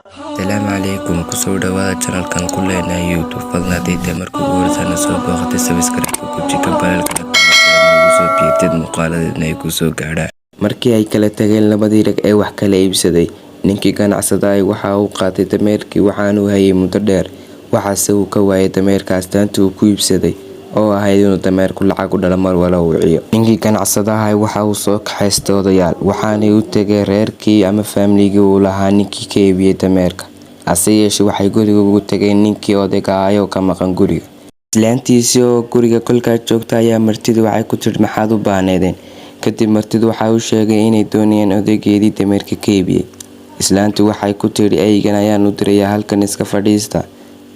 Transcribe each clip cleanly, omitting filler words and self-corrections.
Asalaamu calaykum kusoo dhawaada channelkan ku leenahay YouTube fadlan haddii tahay markii ugu horeysana soo booqatay subscribe guji kambalelka nagu soo biirtid muuqaaladeedna ay kusoo gaadhaan. Markii ay kala tageen labadii rag ee wax kala iibsaday, ninkii ganacsadaay waxa uu qaatay dameerkii waxaanu hayay muddo dheer, waxaase uu ka waayay dameerkaas taantii uu ku iibsaday oo ahayd inuu dameerku lacag u dhalo mar wala uu ciyo. Ninkii ganacsadahay waxa uu soo kaxaystay odayaal waxaanay u tegeen reerkii ama faamligii uu lahaa ninkii ka iibiyay dameerka. Hase yeeshee waxay guriga ugu tageen ninkii odayga ayoo ka maqan guriga. Islaantiisii oo guriga kolkaa joogta ayaa martidu waxay ku tidhi maxaad u baahneedeen. Kadib martidu waxa uu sheegay inay doonayeen odaygeedii dameerka ka iibiyay. Islaantu waxay ku tidhi eygan ayaan u dirayaa halkan iska fadhiista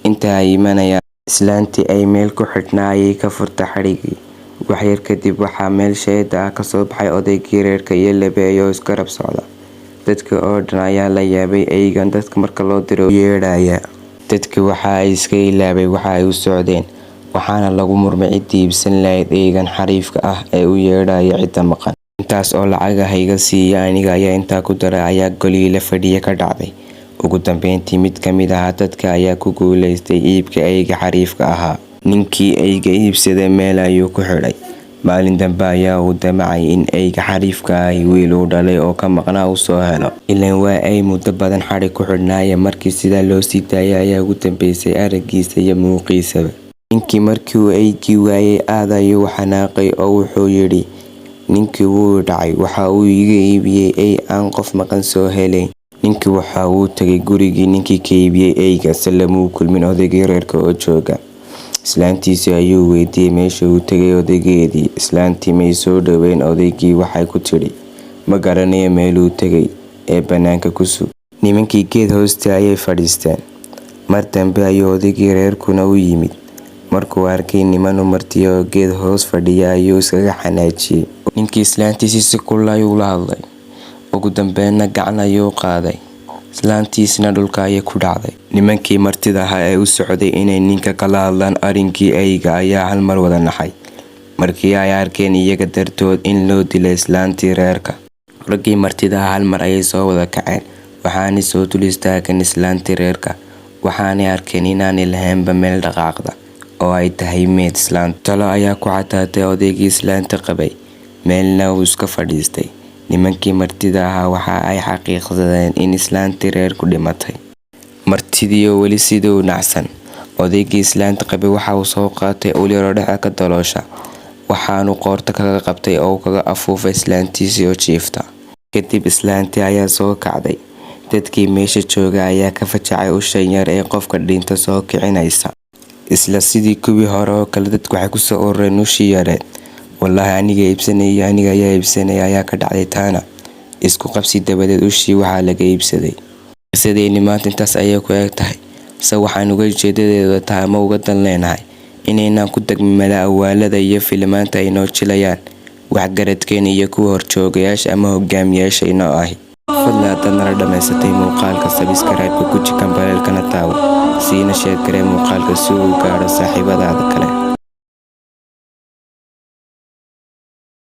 inta ay imanayaan. Islaantii ay meel ku xidhnaa ayay ka furtay xadhigii. Wax yar kadib waxaa meel sheeda ah ka soo baxay odaygii reerka iyo labeeyo iska rab socda. Dadka oo dhan ayaa la yaabay eygan dadka marka loo diro u yeedhaya. Dadkii waxa ay iska ilaabay waxa ay u socdeen, waxaana lagu murmay ciddii iibsan lahayd eygan xariifka ah ee u yeedhaya cidda maqan. Intaas oo lacag ah iga siiya aniga ayaa intaa ku daray ayaa golii la fadhiya ka dhacday. Ugu dambeyntii mid ka mid ah dadka ayaa ku guuleystay iibka eyga xariifka ahaa. Ninkii eyga iibsaday meel ayuu ku xidhay. Maalin dambe ayaa uu damcay in eyga xariifka ahi wiil uu dhalay oo ka maqnaa uu soo helo. Ileen waa ay muddo badan xadhig ku xidhnaayeen markii sidaa loo sii daayay ayaa ugu dambeysay araggiisa iyo muuqiisaba. Ninkii markii uu eygii waayay aad ayuu xanaaqay oo wuxuu yidhi ninkii wuu dhacay waxa uu iga iibiyay ey aan qof maqan soo helayn. Ninkii waxa uu tagay gurigii ninkii ka iibiyay eyga salamuu kulmin odaygii reerka oo jooga. Islaantiisii ayuu weydiiyay meesha uu tagay odaygeedii. Islaantii may soo dhaweyn odaygii waxay ku tidhi ma garanayo meeluu tagay ee bannaanka ku sug. Nimankii geed hoosta ayay fadhiisteen. Mar dambe ayuu odaygii reerkuna u yimid. Markuu arkay niman martiya oo geed hoos fadhiya ayuu iskaga xanaajiyay. Ninkii islaantiisii si kulul ayuu la hadlay. Ugu dambeynna gacan ayuu qaaday. Islaantiisina dhulka ayay ku dhacday. Nimankii martida ahaa ee u socday inay ninka kala hadlaan arrinkii eyga ayaa hal mar wada naxay. Markii ay arkeen iyaga dartood in loo dilay islaantii reerka. Raggii martida ahaa hal mar ayay soo wada kaceen. Waxaanay soo dul istaageen islaantii reerka. Waxaanay arkeen inaanay lahaynba meel dhaqaaqda oo ay tahay meed islaanta. Talo ayaa ku cadaatay odaygii islaanta qabay. Meelna uu iska fadhiistay. Nimankii martida ahaa waxa ay xaqiiqsadeen in islaantii reerku dhimatay. Martidii oo weli sidii u nacsan. Odaygii islaanta qabay waxa uu soo qaatay ul yar oo dhexe ka daloosha. Waxaanu qoorta kaga qabtay oo kaga afuufay islaantiisii oo jiifta. Kadib islaantii ayaa soo kacday. Dadkii meesha jooga ayaa ka fajacay ushan yar ee qofka dhinta soo kicinaysa. Isla sidii kuwii hore oo kale dadku waxay ku soo urureen ushii yareed. Wallaahi aniga iibsanaya aniga ayaa iibsanaya ayaa ka dhacday taana. Isku qabsi dabadeed ushii waxaa laga iibsaday. Qisadeeni maanta intaas ayay ku eg tahay. Se waxaan uga jeedadeeda tahay ama uga dan leenahay inaynaan ku dagmin mala awaalada iyo filimaanta ay noo jilayaan waxgaradkeena iyo kuwa horjoogayaasha ama hogaamiyaasha inoo ahi. Fadlan haddaad nala dhamaysatay muuqaalka subscribe guji kambalelkana taawo siina sheer garee muuqaalka si uu gaadho saaxiibadaada kale.